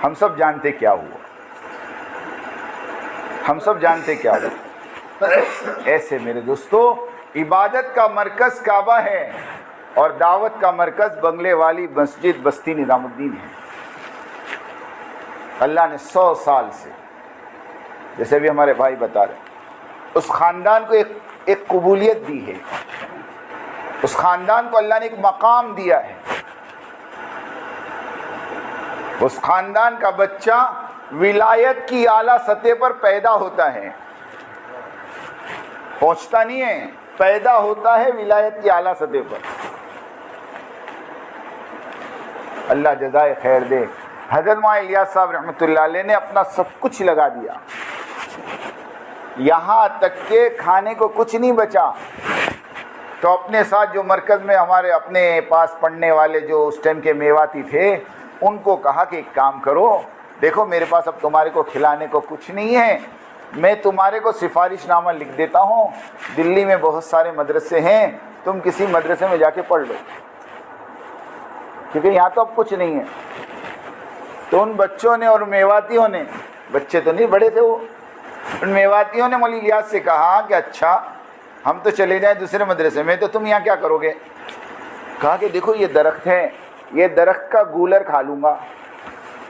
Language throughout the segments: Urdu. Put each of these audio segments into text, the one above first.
ہم سب جانتے کیا ہوا، ہم سب جانتے کیا ہوا۔ ایسے میرے دوستو، عبادت کا مرکز کعبہ ہے اور دعوت کا مرکز بنگلے والی مسجد بستی نظام الدین ہے۔ اللہ نے 100 سال سے، جیسے بھی ہمارے بھائی بتا رہے ہیں، اس خاندان کو ایک قبولیت دی ہے، اس خاندان کو اللہ نے ایک مقام دیا ہے۔ اس خاندان کا بچہ ولایت کی اعلیٰ سطح پر پیدا ہوتا ہے، پہنچتا نہیں ہے، پیدا ہوتا ہے ولایت کی اعلیٰ سطح پر۔ اللہ جزائے خیر دے۔ حضرت مولانا الیاس صاحب رحمۃ اللہ علیہ نے اپنا سب کچھ لگا دیا، یہاں تک کہ کھانے کو کچھ نہیں بچا، تو اپنے ساتھ جو مرکز میں ہمارے اپنے پاس پڑھنے والے جو اس ٹائم کے میواتی تھے، ان کو کہا کہ ایک کام کرو، دیکھو میرے پاس اب تمہارے کو کھلانے کو کچھ نہیں ہے، میں تمہارے کو سفارش نامہ لکھ دیتا ہوں، دلی میں بہت سارے مدرسے ہیں، تم کسی مدرسے میں جا کے پڑھ لو، کیونکہ یہاں تو اب کچھ نہیں ہے۔ تو ان بچوں نے اور میواتیوں نے، بچے تو نہیں بڑے تھے وہ، ان میواتیوں نے مولوی الیاس سے کہا کہ اچھا ہم تو چلے جائیں دوسرے مدرسے میں، تو تم یہاں کیا کرو گے؟ کہا کہ دیکھو یہ درخت ہے، یہ درخت کا گولر کھا لوں گا،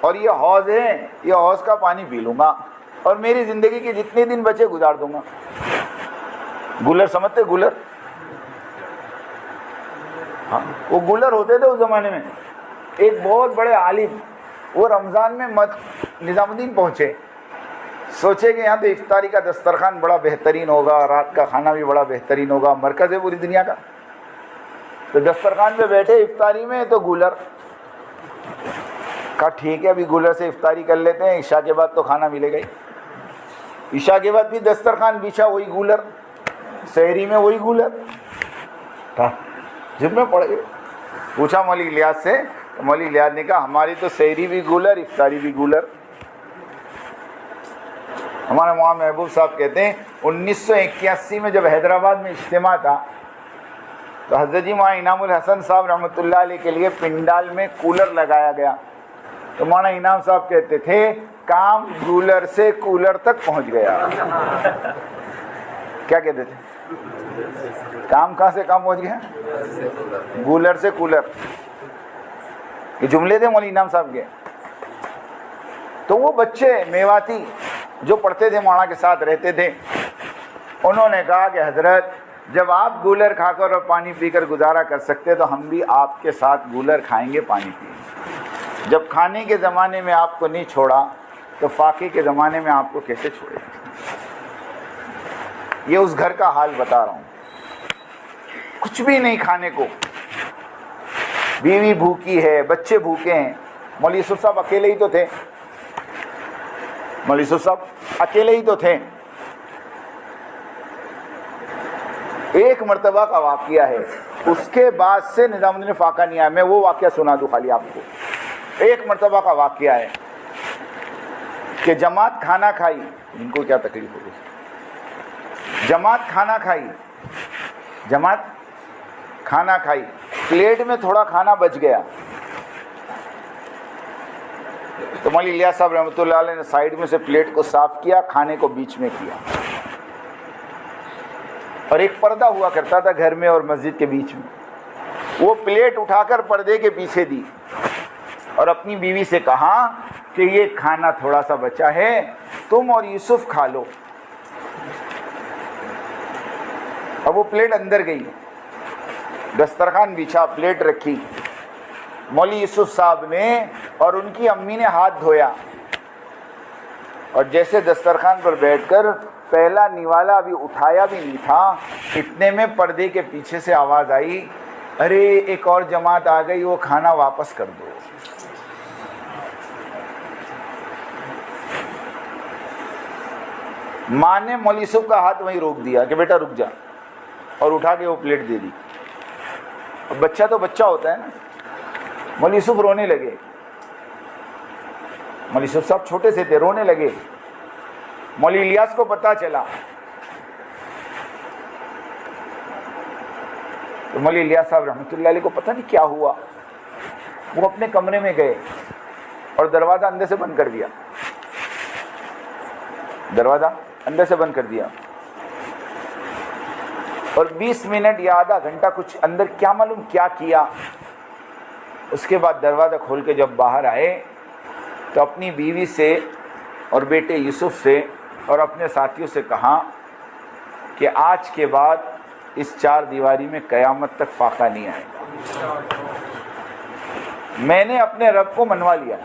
اور یہ حوض ہے، یہ حوض کا پانی پی لوں گا، اور میری زندگی کے جتنے دن بچے گزار دوں گا۔ گولر سمجھتے؟ گولر، ہاں وہ گولر ہوتے تھے اس زمانے میں۔ ایک بہت بڑے عالم، وہ رمضان میں نظام الدین پہنچے، سوچے کہ یہاں تو افطاری کا دسترخوان بڑا بہترین ہوگا، رات کا کھانا بھی بڑا بہترین ہوگا، مرکز ہے پوری دنیا کا۔ تو دسترخوان پہ بیٹھے افطاری میں، تو گولر کہا ٹھیک ہے ابھی گولر سے افطاری کر لیتے ہیں، عشاء کے بعد تو کھانا ملے گا ہی۔ عشاء کے بعد بھی دسترخوان بچھا، وہی گولر، سحری میں وہی گولر، جب میں پڑ گئے۔ پوچھا مولوی الیاس سے، تو مولوی الیاس نے کہا ہماری تو سحری بھی گولر، افطاری بھی گولر۔ ہمارے مولانا محبوب صاحب کہتے ہیں 1981 میں جب حیدرآباد میں اجتماع تھا، تو حضرت جی مولانا انعام الحسن صاحب رحمۃ اللہ علیہ کے لیے پنڈال میں کولر لگایا گیا، تو مولانا انعام صاحب کہتے تھے کام گولر سے کولر تک پہنچ گیا۔ کیا کہتے تھے؟ کام کہاں سے کام پہنچ گیا؟ گولر سے کولر۔ یہ جملے تھے مولانا انعام صاحب کے۔ تو وہ بچے میواتی جو پڑھتے تھے، مولانا کے ساتھ رہتے تھے، انہوں نے کہا کہ حضرت جب آپ گولر کھا کر اور پانی پی کر گزارا کر سکتے تو ہم بھی آپ کے ساتھ گولر کھائیں گے، پانی پئیں گے۔ جب کھانے کے زمانے میں آپ کو نہیں چھوڑا تو فاقے کے زمانے میں آپ کو کیسے چھوڑے؟ یہ اس گھر کا حال بتا رہا ہوں، کچھ بھی نہیں کھانے کو، بیوی بھوکی ہے، بچے بھوکے ہیں۔ مولوی یوسف صاحب اکیلے ہی تو تھے، مولوی یوسف صاحب اکیلے ہی تو تھے۔ ایک مرتبہ کا واقعہ ہے، اس کے بعد سے نظام الدین فاقہ نہیں آیا۔ میں وہ واقعہ سنا دوں خالی آپ کو۔ ایک مرتبہ کا واقعہ ہے کہ جماعت کھانا کھائی، ان کو کیا تکلیف ہوگی، جماعت کھانا کھائی، جماعت کھانا کھائی، پلیٹ میں تھوڑا کھانا بچ گیا، تو مولوی الیاس صاحب رحمۃ اللہ علیہ نے سائیڈ میں سے پلیٹ کو صاف کیا، کھانے کو بیچ میں کیا، اور ایک پردہ ہوا کرتا تھا گھر میں اور مسجد کے بیچ میں، وہ پلیٹ اٹھا کر پردے کے پیچھے دی اور اپنی بیوی سے کہا کہ یہ کھانا تھوڑا سا بچا ہے، تم اور یوسف کھا لو۔ اب وہ پلیٹ اندر گئی، دسترخوان بچھا، پلیٹ رکھی، مولوی یوسف صاحب نے اور ان کی امی نے ہاتھ دھویا، اور جیسے دسترخوان پر بیٹھ کر پہلا نوالا ابھی اٹھایا بھی نہیں تھا، اتنے میں پردے کے پیچھے سے آواز آئی، ارے ایک اور جماعت آ گئی، وہ کھانا واپس کر دو۔ ماں نے مولوی یوسف کا ہاتھ وہیں روک دیا کہ بیٹا رک جا، اور اٹھا کے وہ پلیٹ دے دی۔ بچہ تو بچہ ہوتا ہے نا، مولوی یوسف رونے لگے، مولوی یوسف صاحب چھوٹے سے تھے، رونے لگے۔ مولوی الیاس کو پتہ چلا، تو مولوی الیاس صاحب رحمۃ اللہ علیہ کو پتہ نہیں کیا ہوا، وہ اپنے کمرے میں گئے اور دروازہ اندر سے بند کر دیا، دروازہ اندر سے بند کر دیا، اور 20 منٹ یا آدھا گھنٹہ کچھ اندر کیا معلوم کیا کیا۔ اس کے بعد دروازہ کھول کے جب باہر آئے تو اپنی بیوی سے اور بیٹے یوسف سے اور اپنے ساتھیوں سے کہا کہ آج کے بعد اس چار دیواری میں قیامت تک فاقہ نہیں آئے گا، میں نے اپنے رب کو منوا لیا۔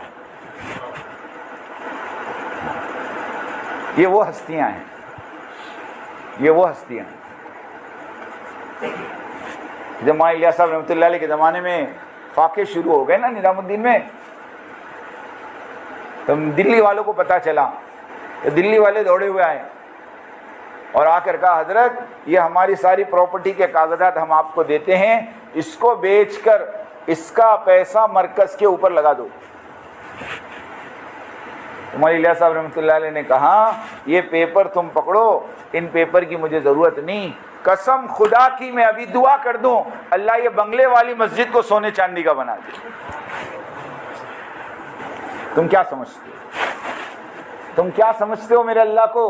یہ وہ ہستیاں ہیں، یہ وہ ہستیاں ہیں۔ جب مولانا الیاس صاحب رحمۃ اللہ علیہ کے زمانے میں فاقے شروع ہو گئے نا نظام الدین میں، تو دلی والوں کو پتہ چلا، کہ دلی والے دوڑے ہوئے آئے اور آ کر کہا حضرت یہ ہماری ساری پراپرٹی کے کاغذات ہم آپ کو دیتے ہیں، اس کو بیچ کر اس کا پیسہ مرکز کے اوپر لگا دو۔ مولانا الیاس صاحب رحمۃ اللہ علیہ نے کہا یہ پیپر تم پکڑو، ان پیپر کی مجھے ضرورت نہیں، قسم خدا کی میں ابھی دعا کر دوں اللہ یہ بنگلے والی مسجد کو سونے چاندی کا بنا دے۔ تم کیا سمجھتے ہو؟ تم کیا سمجھتے ہو میرے اللہ کو؟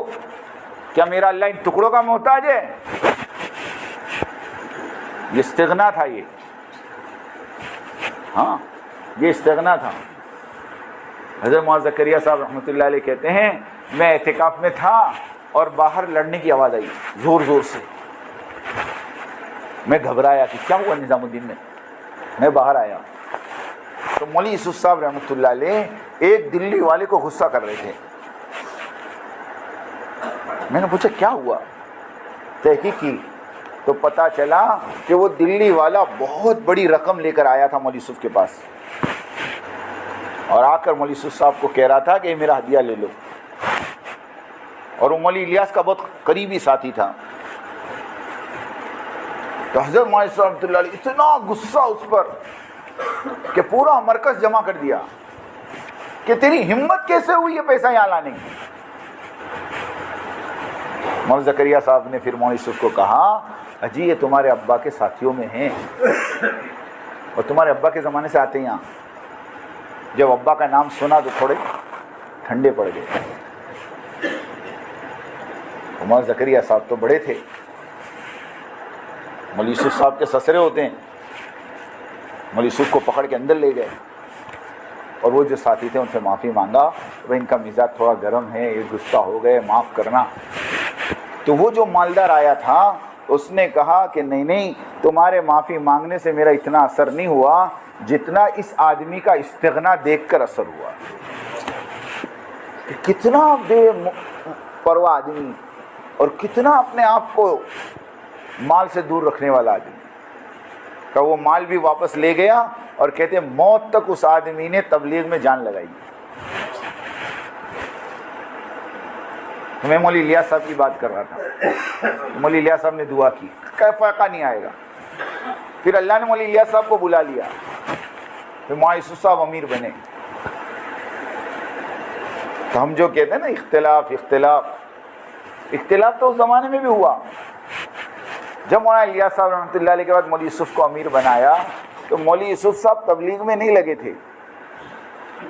کیا میرا اللہ ان ٹکڑوں کا محتاج ہے؟ یہ استغنا تھا، یہ ہاں یہ استغنا تھا۔ حضرت مولانا زکریا صاحب رحمۃ اللہ علیہ کہتے ہیں میں اعتکاف میں تھا اور باہر لڑنے کی آواز آئی زور زور سے، میں گھبرایا کہ کیا ہوا نظام الدین میں باہر آیا تو مولوی یوسف صاحب رحمۃ اللہ علیہ ایک دلی والے کو غصہ کر رہے تھے۔ میں نے پوچھا کیا ہوا، تحقیق کی تو پتہ چلا کہ وہ دلی والا بہت بڑی رقم لے کر آیا تھا مولوی یوسف کے پاس، اور آ کر مولوی یوسف صاحب کو کہہ رہا تھا کہ میرا ہدیہ لے لو، اور وہ مولوی الیاس کا بہت قریبی ساتھی تھا۔ تو حضرت مولانا صاحب رحمۃ اللہ علیہ اتنا غصہ اس پر کہ پورا مرکز جمع کر دیا کہ تیری ہمت کیسے ہوئی یہ پیسہ یہاں لانے کی۔ مولانا زکریا صاحب نے پھر مولانا یوسف کو کہا اجی یہ تمہارے ابا کے ساتھیوں میں ہیں اور تمہارے ابا کے زمانے سے آتے ہیں یہاں۔ جب ابا کا نام سنا تو تھوڑے ٹھنڈے پڑ گئے۔ مولانا زکریا صاحب تو بڑے تھے، مولوی یوسف صاحب کے سسرے ہوتے ہیں، مولوی یوسف کو پکڑ کے اندر لے گئے اور وہ جو ساتھی تھے ان سے معافی مانگا، وہ ان کا مزاج تھوڑا گرم ہے، یہ غصہ ہو گئے، معاف کرنا۔ تو وہ جو مالدار آیا تھا اس نے کہا کہ نہیں تمہارے معافی مانگنے سے میرا اتنا اثر نہیں ہوا جتنا اس آدمی کا استغنا دیکھ کر اثر ہوا۔ کتنا بے پرواہ آدمی اور کتنا اپنے آپ کو مال سے دور رکھنے والا آدمی، کہ وہ مال بھی واپس لے گیا اور کہتے موت تک اس آدمی نے تبلیغ میں جان لگائی۔ میں مولوی الیاس صاحب کی بات کر رہا تھا، مولوی الیاس صاحب نے دعا کی کہ فائقہ نہیں آئے گا۔ پھر اللہ نے مولوی الیاس صاحب کو بلا لیا، پھر مولانا یوسف صاحب امیر بنے۔ تو ہم جو کہتے ہیں نا اختلاف تو اس زمانے میں بھی ہوا۔ جب مولانا الیاس صاحب رحمۃ اللہ علیہ کے بعد مولوی یوسف کو امیر بنایا تو مولوی یوسف صاحب تبلیغ میں نہیں لگے تھے،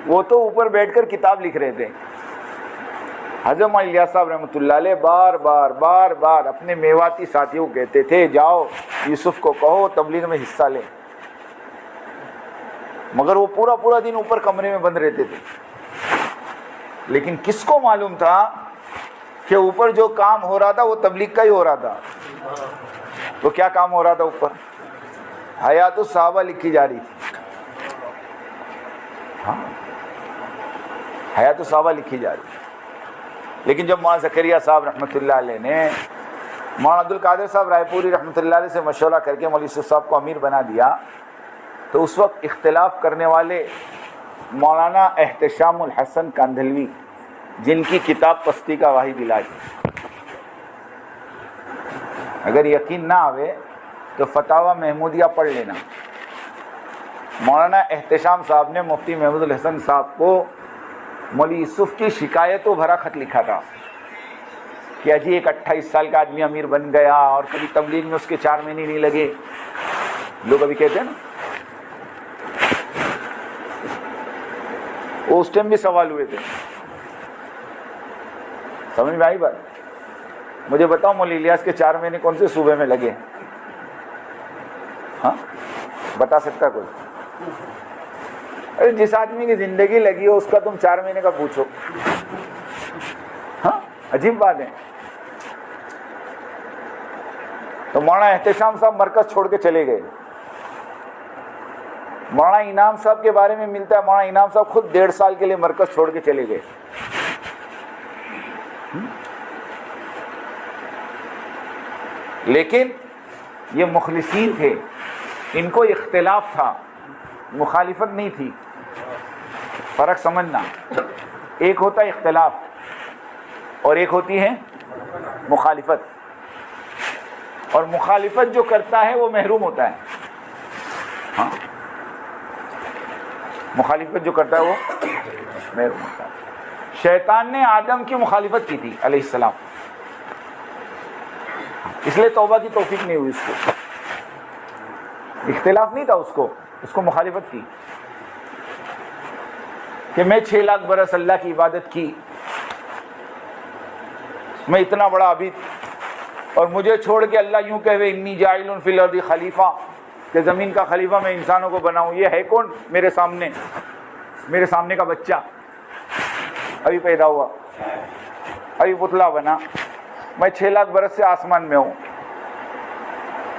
وہ تو اوپر بیٹھ کر کتاب لکھ رہے تھے۔ حضرت مولانا الیاس صاحب رحمۃ اللہ علیہ بار بار اپنے میواتی ساتھیوں کو کہتے تھے جاؤ یوسف کو کہو تبلیغ میں حصہ لیں، مگر وہ پورا دن اوپر کمرے میں بند رہتے تھے۔ لیکن کس کو معلوم تھا کہ اوپر جو کام ہو رہا تھا وہ تبلیغ کا ہی ہو رہا تھا۔ تو کیا کام ہو رہا تھا اوپر؟ حیات الصحابہ لکھی جا رہی تھی، ہاں حیات الصحابہ لکھی جا رہی تھی۔ لیکن جب مولانا زکریا صاحب رحمۃ اللہ علیہ نے مولانا عبد القادر صاحب رائے پوری رحمۃ اللہ علیہ سے مشورہ کر کے مولوی یوسف صاحب کو امیر بنا دیا، تو اس وقت اختلاف کرنے والے مولانا احتشام الحسن کاندھلوی، جن کی کتاب پستی کا واحد علاج، اگر یقین نہ آوے تو فتاوی محمودیہ پڑھ لینا۔ مولانا احتشام صاحب نے مفتی محمود الحسن صاحب کو مولوی یوسف کی شکایتوں بھرا خط لکھا تھا کہ اجی ایک 28 سال کا آدمی امیر بن گیا اور کبھی تبلیغ میں اس کے 4 مہینے نہیں لگے۔ لوگ ابھی کہتے ہیں نا وہ اس ٹائم بھی سوال ہوئے تھے. سمجھ میں آئی بات؟ مجھے بتاؤ مولوی الیاس کے 4 مہینے کون سے صوبے میں لگے؟ ہاں بتا سکتا کوئی؟ ارے جس آدمی کی زندگی لگی ہو اس کا تم 4 مہینے کا پوچھو. ہاں عجیب بات ہے. تو مولانا احتشام صاحب مرکز چھوڑ کے چلے گئے. مولانا انعام صاحب کے بارے میں ملتا ہے مولانا انعام صاحب خود 1.5 سال کے لیے مرکز چھوڑ کے چلے گئے. لیکن یہ مخلصین تھے, ان کو اختلاف تھا, مخالفت نہیں تھی. فرق سمجھنا, ایک ہوتا ہے اختلاف اور ایک ہوتی ہے مخالفت. اور مخالفت جو کرتا ہے وہ محروم ہوتا ہے. ہاں مخالفت جو کرتا ہے وہ محروم ہوتا ہے. شیطان نے آدم کی مخالفت کی تھی علیہ السلام, اس لیے توبہ کی توفیق نہیں ہوئی اس کو. اختلاف نہیں تھا اس کو مخالفت کی کہ میں 6 لاکھ برس اللہ کی عبادت کی, میں اتنا بڑا عابد, اور مجھے چھوڑ کے اللہ یوں کہے انی جاعل فی الارض خلیفہ, کہ زمین کا خلیفہ میں انسانوں کو بناؤں. یہ ہے کون میرے سامنے کا بچہ ابھی پیدا ہوا, ابھی پتلا بنا. میں 6 لاکھ برس سے آسمان میں ہوں,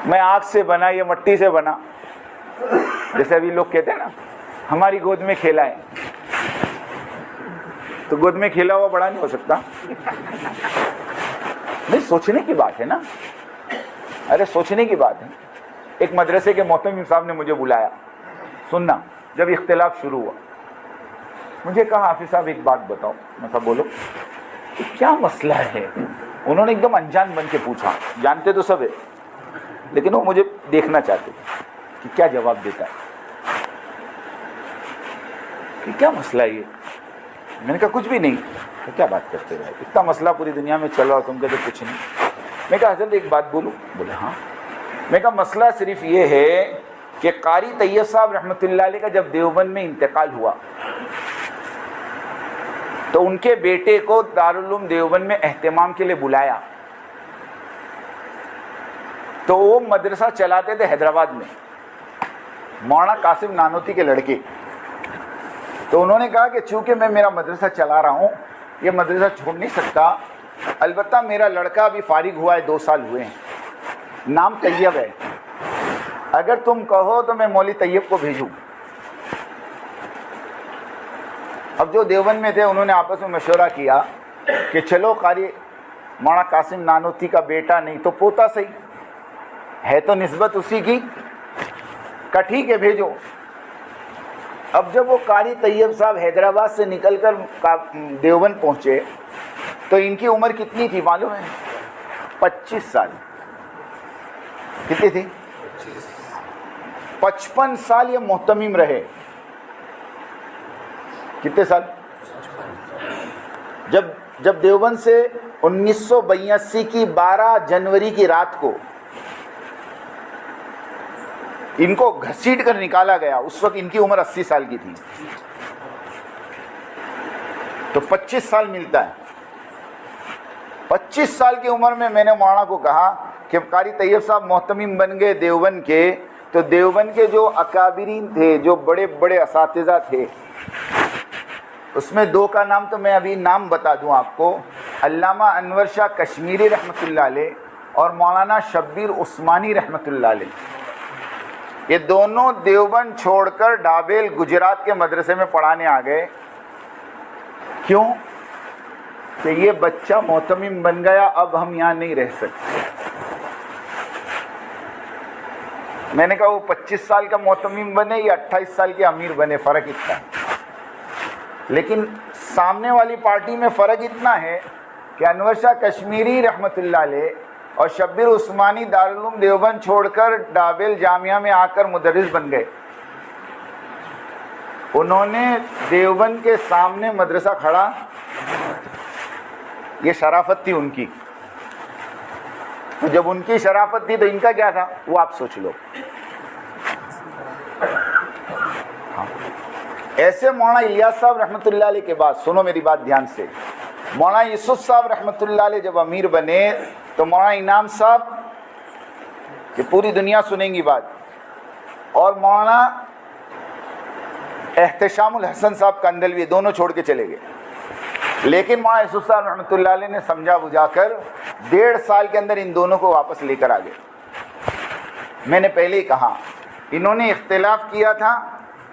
میں آگ سے بنا, یہ مٹی سے بنا. جیسے ابھی لوگ کہتے ہیں نا ہماری گود میں کھیلا ہے, تو گود میں کھیلا ہوا بڑا نہیں ہو سکتا. نہیں, سوچنے کی بات ہے نا, ارے سوچنے کی بات ہے. ایک مدرسے کے محتمم صاحب نے مجھے بلایا, سننا, جب اختلاف شروع ہوا مجھے کہا حافظ صاحب ایک بات بتاؤ. میں کہا بولو. کیا مسئلہ ہے؟ انہوں نے ایک دم انجان بن کے پوچھا, جانتے تو سب ہے لیکن وہ مجھے دیکھنا چاہتے تھے کہ کیا جواب دیتا ہے, کہ کیا مسئلہ ہے یہ. میں نے کہا کچھ بھی نہیں. تو کیا بات کرتے رہے, اتنا مسئلہ پوری دنیا میں چل رہا, تم کہتے کچھ نہیں. میں کہا حضرت ایک بات بولوں؟ بولے ہاں. میں کہا مسئلہ صرف یہ ہے کہ قاری طیب صاحب رحمۃ اللہ علیہ کا جب دیوبند میں انتقال ہوا تو ان کے بیٹے کو دارالعلوم دیوبند میں اہتمام کے لیے بلایا. تو وہ مدرسہ چلاتے تھے حیدرآباد میں, مولانا قاسم نانوتی کے لڑکے. تو انہوں نے کہا کہ چونکہ میں میرا مدرسہ چلا رہا ہوں, یہ مدرسہ چھوڑ نہیں سکتا, البتہ میرا لڑکا ابھی فارغ ہوا ہے, 2 سال ہوئے ہیں, نام طیب ہے, اگر تم کہو تو میں مولوی طیب کو بھیجوں. اب جو دیوبند میں تھے انہوں نے آپس میں مشورہ کیا کہ چلو قاری مولانا قاسم نانوتی کا بیٹا نہیں تو پوتا صحیح ہے, تو نسبت اسی کی, کہ ٹھیک ہے بھیجو. اب جب وہ قاری طیب صاحب حیدرآباد سے نکل کر دیوبند پہنچے تو ان کی عمر کتنی تھی معلوم ہے؟ 25 سال. کتنی تھی؟ 55 سال یہ محتمم رہے. کتنے سال؟ جب دیوبند سے 1982 کی 12 جنوری کی رات کو ان کو گھسیٹ کر نکالا گیا, اس وقت ان کی عمر 80 سال کی تھی. تو 25 سال ملتا ہے. 25 سال کی عمر میں نے مولانا کو کہا کہ قاری طیب صاحب محتمم بن گئے دیوبند کے, تو دیوبند کے جو اکابرین تھے, جو بڑے بڑے اساتذہ تھے, اس میں 2 کا نام تو میں ابھی نام بتا دوں آپ کو, علامہ انور شاہ کشمیری رحمۃ اللہ علیہ اور مولانا شبیر عثمانی رحمۃ اللہ علیہ. یہ دونوں دیوبند چھوڑ کر ڈھابیل گجرات کے مدرسے میں پڑھانے آ گئے. کیوں؟ کہ یہ بچہ محتمم بن گیا, اب ہم یہاں نہیں رہ سکتے. میں نے کہا وہ 25 سال کا محتمم بنے یا 28 سال کے امیر بنے, فرق اتنا ہے. لیکن سامنے والی پارٹی میں فرق اتنا ہے کہ انور شاہ کشمیری رحمۃ اللہ علیہ اور شبیر عثمانی دارالعلوم دیوبند چھوڑ کر ڈابل جامعہ میں آ کر مدرس بن گئے. انہوں نے دیوبند کے سامنے مدرسہ کھڑا, یہ شرافت تھی ان کی. تو جب ان کی شرافت تھی تو ان کا کیا تھا وہ آپ سوچ لو. ایسے مولانا الیاس صاحب رحمۃ اللہ علیہ کے بعد، سنو میری بات دھیان سے، مولانا یوسف صاحب رحمۃ اللہ علیہ جب امیر بنے تو مولانا انعام صاحب، یہ پوری دنیا سنیں گی بات، اور مولانا احتشام الحسن صاحب کندلوی دونوں چھوڑ کے چلے گئے. لیکن مولانا یوسف صاحب رحمۃ اللہ علیہ نے سمجھا بجھا کر 1.5 سال کے اندر ان دونوں کو واپس لے کر آ گئے. میں نے پہلے ہی کہا انہوں نے اختلاف کیا تھا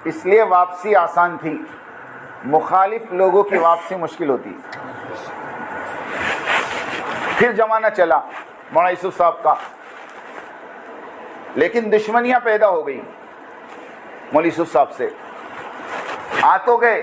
اس لیے واپسی آسان تھی، مخالف لوگوں کی واپسی مشکل ہوتی. پھر زمانہ چلا مولانا یوسف صاحب کا، لیکن دشمنیاں پیدا ہو گئی مولانا یوسف صاحب سے. آ تو گئے